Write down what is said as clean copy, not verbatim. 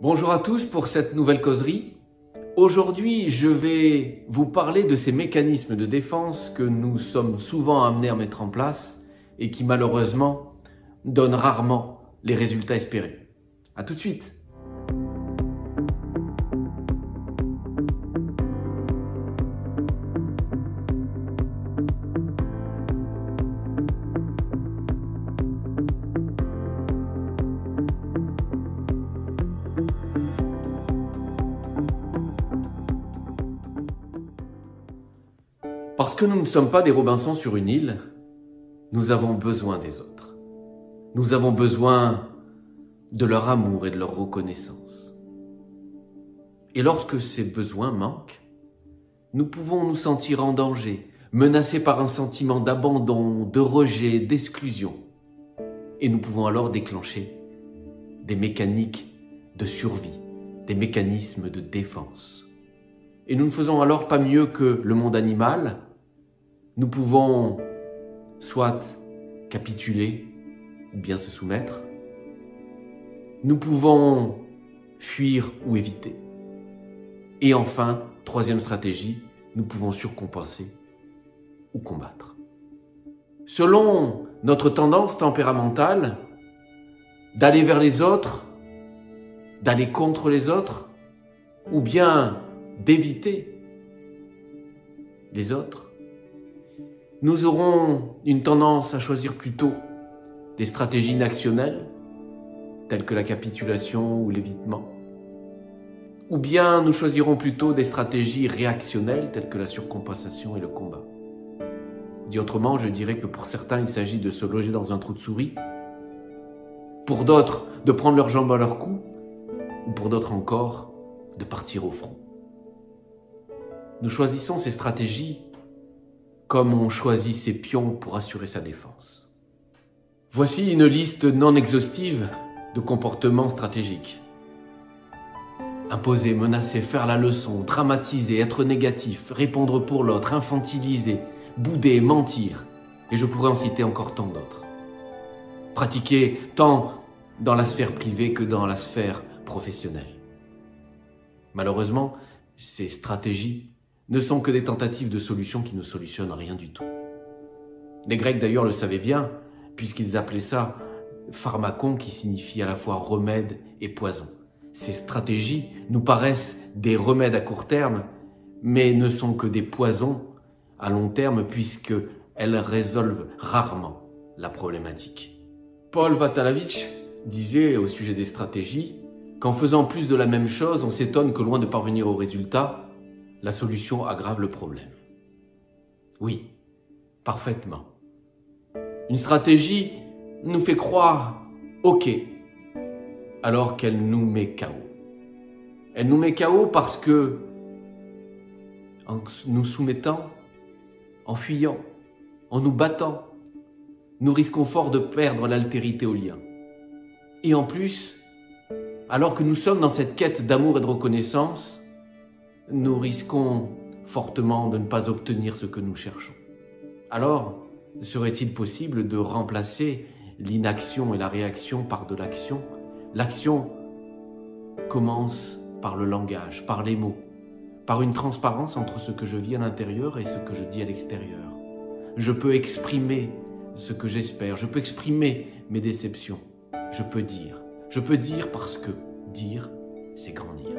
Bonjour à tous pour cette nouvelle causerie. Aujourd'hui, je vais vous parler de ces mécanismes de défense que nous sommes souvent amenés à mettre en place et qui malheureusement donnent rarement les résultats espérés. À tout de suite. Parce que nous ne sommes pas des Robinson sur une île, nous avons besoin des autres. Nous avons besoin de leur amour et de leur reconnaissance. Et lorsque ces besoins manquent, nous pouvons nous sentir en danger, menacés par un sentiment d'abandon, de rejet, d'exclusion. Et nous pouvons alors déclencher des mécaniques de survie, des mécanismes de défense. Et nous ne faisons alors pas mieux que le monde animal. Nous pouvons soit capituler ou bien se soumettre. Nous pouvons fuir ou éviter. Et enfin, troisième stratégie, nous pouvons surcompenser ou combattre. Selon notre tendance tempéramentale d'aller vers les autres, d'aller contre les autres, ou bien d'éviter les autres, nous aurons une tendance à choisir plutôt des stratégies inactionnelles, telles que la capitulation ou l'évitement, ou bien nous choisirons plutôt des stratégies réactionnelles, telles que la surcompensation et le combat. Dit autrement, je dirais que pour certains, il s'agit de se loger dans un trou de souris, pour d'autres, de prendre leurs jambes à leur cou, ou pour d'autres encore, de partir au front. Nous choisissons ces stratégies comme on choisit ses pions pour assurer sa défense. Voici une liste non exhaustive de comportements stratégiques. Imposer, menacer, faire la leçon, dramatiser, être négatif, répondre pour l'autre, infantiliser, bouder, mentir, et je pourrais en citer encore tant d'autres. Pratiquer tant dans la sphère privée que dans la sphère professionnelle. Malheureusement, ces stratégies ne sont que des tentatives de solutions qui ne solutionnent rien du tout. Les Grecs d'ailleurs le savaient bien, puisqu'ils appelaient ça pharmakon, qui signifie à la fois remède et poison. Ces stratégies nous paraissent des remèdes à court terme, mais ne sont que des poisons à long terme, puisqu'elles résolvent rarement la problématique. Paul Vatalavich disait au sujet des stratégies qu'en faisant plus de la même chose, on s'étonne que loin de parvenir au résultat, la solution aggrave le problème. Oui, parfaitement. Une stratégie nous fait croire OK, alors qu'elle nous met KO. Elle nous met KO parce que, en nous soumettant, en fuyant, en nous battant, nous risquons fort de perdre l'altérité au lien. Et en plus, alors que nous sommes dans cette quête d'amour et de reconnaissance, nous risquons fortement de ne pas obtenir ce que nous cherchons. Alors, serait-il possible de remplacer l'inaction et la réaction par de l'action? L'action commence par le langage, par les mots, par une transparence entre ce que je vis à l'intérieur et ce que je dis à l'extérieur. Je peux exprimer ce que j'espère, je peux exprimer mes déceptions, je peux dire parce que dire, c'est grandir.